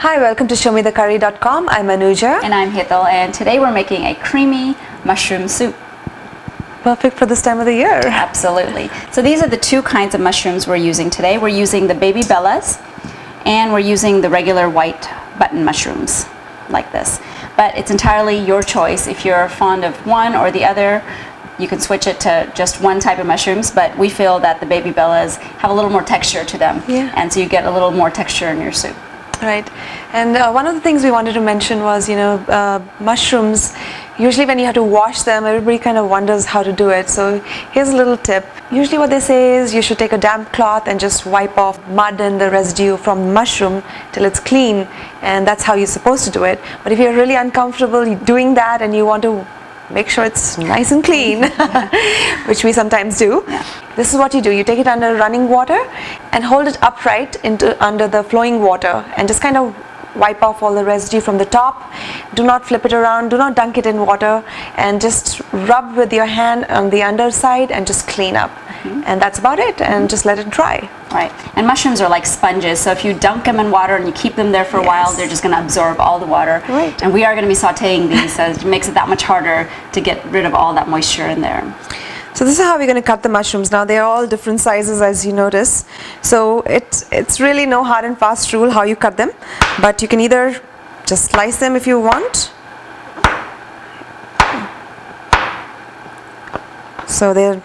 Hi, welcome to ShowMeTheCurry.com. I'm Anuja. And I'm Hital, and today we're making a creamy mushroom soup. Perfect for this time of the year. Absolutely. So these are the two kinds of mushrooms we're using today. We're using the baby bellas, and we're using the regular white button mushrooms, like this. But it's entirely your choice. If you're fond of one or the other, you can switch it to just one type of mushrooms, but we feel that the baby bellas have a little more texture to them. Yeah. And so you get a little more texture in your soup. Right. And one of the things we wanted to mention was, mushrooms, usually when you have to wash them, everybody kind of wonders how to do it. So here's a little tip. Usually what they say is you should take a damp cloth and just wipe off mud and the residue from the mushroom till it's clean, and that's how you're supposed to do it. But if you're really uncomfortable doing that and you want to make sure it's nice and clean, which we sometimes do. Yeah. This is what you do. You take it under running water and hold it upright under the flowing water and just kind of wipe off all the residue from the top. Do not flip it around, do not dunk it in water, and just rub with your hand on the underside and just clean up. And that's about it, and just let it dry. Right. And mushrooms are like sponges, so if you dunk them in water and you keep them there for a while, they're just going to absorb all the water. Right. And we are going to be sauteing these, so it makes it that much harder to get rid of all that moisture in there. So this is how we're going to cut the mushrooms. Now they're all different sizes, as you notice. So it's really no hard and fast rule how you cut them, but you can either just slice them if you want. So they're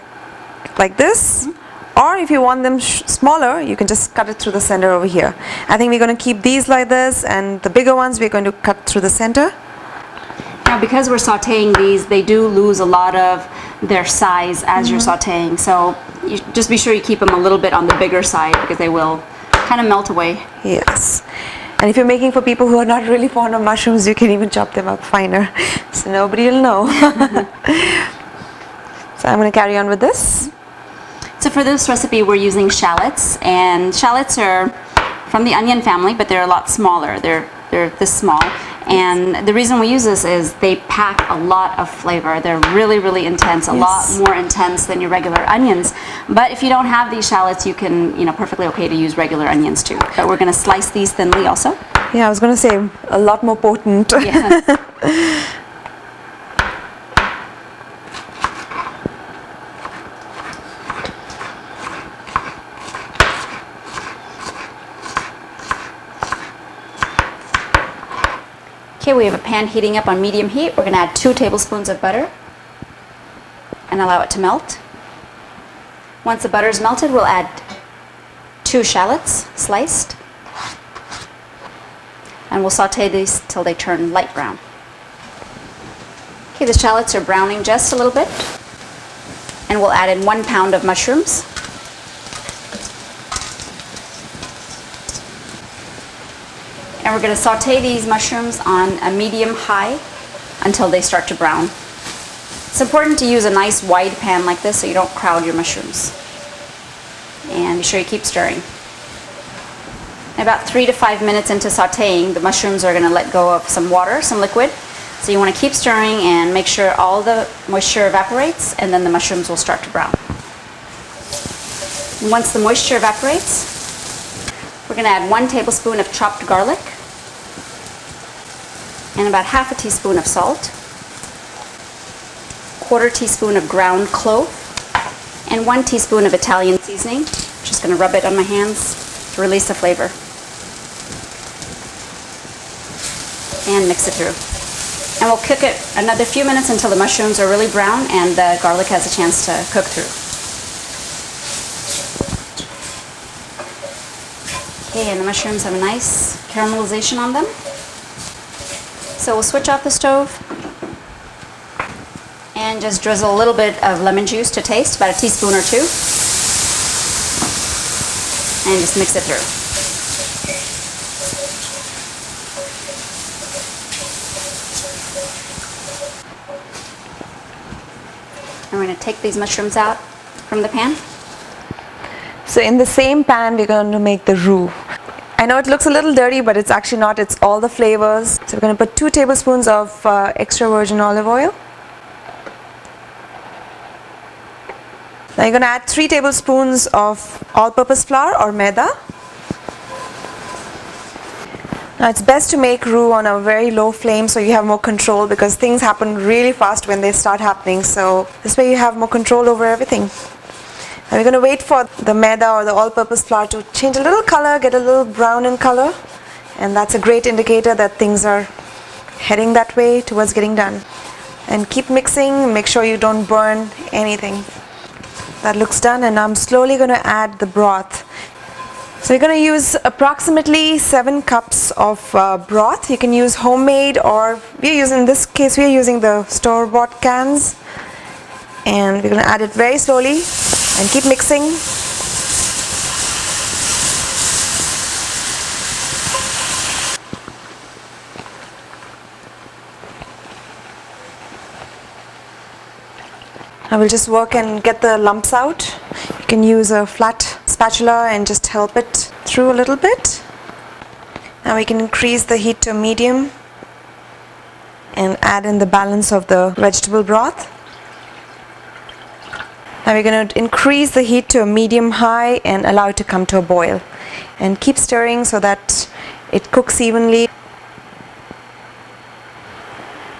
like this. Or if you want them smaller, you can just cut it through the center over here. I think we're going to keep these like this, and the bigger ones we're going to cut through the center. Now, because we're sauteing these, they do lose a lot of their size as you're sauteing. So you just be sure you keep them a little bit on the bigger side, because they will kind of melt away. Yes. And if you're making for people who are not really fond of mushrooms, you can even chop them up finer, so nobody will know. So I'm going to carry on with this. So for this recipe, we're using shallots, and shallots are from the onion family, but they're a lot smaller. They're this small, and the reason we use this is they pack a lot of flavor. They're really, really intense, a lot more intense than your regular onions. But if you don't have these shallots, you can, perfectly okay to use regular onions too. But we're going to slice these thinly also. Yeah, I was going to say a lot more potent. Yeah. Okay, we have a pan heating up on medium heat. We're going to add 2 tablespoons of butter and allow it to melt. Once the butter is melted, we'll add 2 shallots sliced, and we'll saute these till they turn light brown. Okay, the shallots are browning just a little bit, and we'll add in 1 pound of mushrooms. And we're going to saute these mushrooms on a medium-high until they start to brown. It's important to use a nice wide pan like this so you don't crowd your mushrooms. And be sure you keep stirring. And about 3 to 5 minutes into sauteing, the mushrooms are going to let go of some water, some liquid. So you want to keep stirring and make sure all the moisture evaporates, and then the mushrooms will start to brown. And once the moisture evaporates, we're going to add 1 tablespoon of chopped garlic, and about half a teaspoon of salt, 1/4 teaspoon of ground clove, and 1 teaspoon of Italian seasoning. Just going to rub it on my hands to release the flavor. And mix it through. And we'll cook it another few minutes until the mushrooms are really brown and the garlic has a chance to cook through. Okay, and the mushrooms have a nice caramelization on them. So we'll switch off the stove and just drizzle a little bit of lemon juice to taste, about a teaspoon or 2, and just mix it through. And we're going to take these mushrooms out from the pan. So in the same pan, we're going to make the roux. I know it looks a little dirty, but it's actually not. It's all the flavors. So we're going to put 2 tablespoons of extra virgin olive oil. Now you're going to add 3 tablespoons of all-purpose flour or maida. Now it's best to make roux on a very low flame so you have more control, because things happen really fast when they start happening. So this way you have more control over everything. Now we're going to wait for the maida or the all-purpose flour to change a little color, get a little brown in color, and that's a great indicator that things are heading that way towards getting done. And keep mixing, make sure you don't burn anything. That looks done, and I'm slowly going to add the broth. So you're going to use approximately 7 cups of broth. You can use homemade, or in this case we're using the store-bought cans. And we're going to add it very slowly and keep mixing. I will just work and get the lumps out. You can use a flat spatula and just help it through a little bit. Now we can increase the heat to medium and add in the balance of the vegetable broth. Now we're going to increase the heat to a medium-high and allow it to come to a boil. And keep stirring so that it cooks evenly.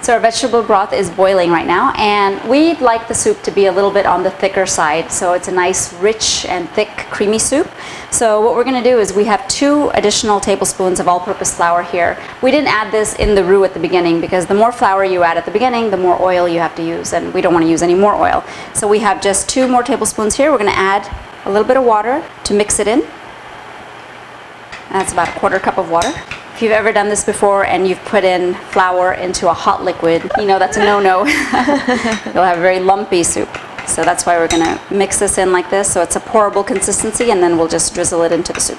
So our vegetable broth is boiling right now, and we'd like the soup to be a little bit on the thicker side, so it's a nice rich and thick creamy soup. So what we're going to do is we have 2 additional tablespoons of all-purpose flour here. We didn't add this in the roux at the beginning, because the more flour you add at the beginning, the more oil you have to use, and we don't want to use any more oil. So we have just 2 more tablespoons here. We're going to add a little bit of water to mix it in. That's about a 1/4 cup of water. If you've ever done this before and you've put in flour into a hot liquid, you know that's a no-no. You'll have a very lumpy soup. So that's why we're going to mix this in like this, so it's a pourable consistency, and then we'll just drizzle it into the soup.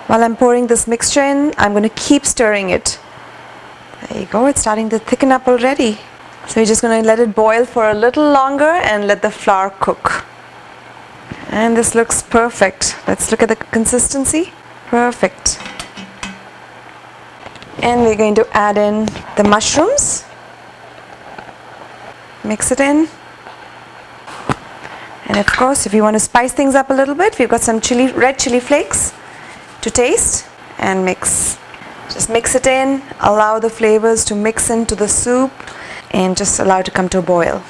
While I'm pouring this mixture in, I'm going to keep stirring it. There you go, it's starting to thicken up already. So you're just going to let it boil for a little longer and let the flour cook. And this looks perfect. Let's look at the consistency. Perfect. And we're going to add in the mushrooms. Mix it in. And of course, if you want to spice things up a little bit, we've got some red chili flakes to taste, and mix. Just mix it in, allow the flavors to mix into the soup, and just allow it to come to a boil.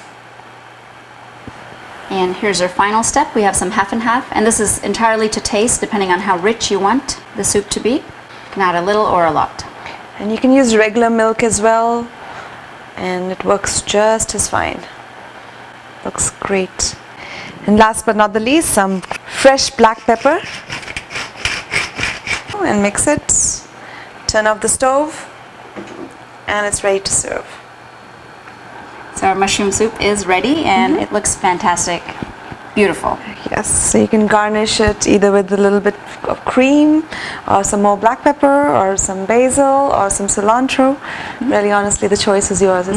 And here's our final step. We have some half and half, and this is entirely to taste depending on how rich you want the soup to be. You can add a little or a lot. And you can use regular milk as well, and it works just as fine. Looks great. And last but not the least, some fresh black pepper. And mix it. Turn off the stove, and it's ready to serve. So our mushroom soup is ready, and it looks fantastic. Beautiful. Yes, so you can garnish it either with a little bit of cream, or some more black pepper, or some basil, or some cilantro. Really, honestly, the choice is yours.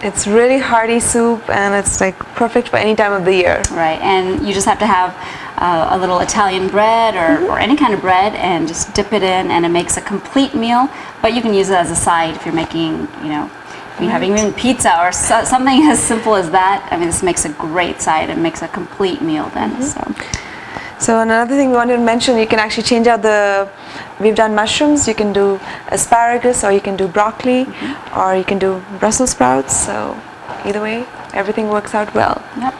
It's really hearty soup, and it's like perfect for any time of the year. Right, and you just have to have a little Italian bread or any kind of bread, and just dip it in, and it makes a complete meal. But you can use it as a side if you're making, if you're having even pizza or something as simple as that. I mean, this makes a great side and makes a complete meal then. So another thing we wanted to mention, you can actually change out we've done mushrooms, you can do asparagus, or you can do broccoli, or you can do Brussels sprouts. So either way, everything works out well. Yep.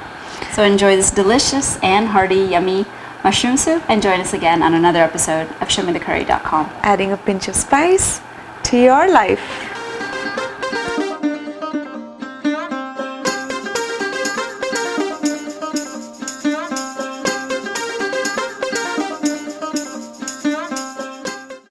So enjoy this delicious and hearty, yummy mushroom soup, and join us again on another episode of ShowMeTheCurry.com. Adding a pinch of spice to your life.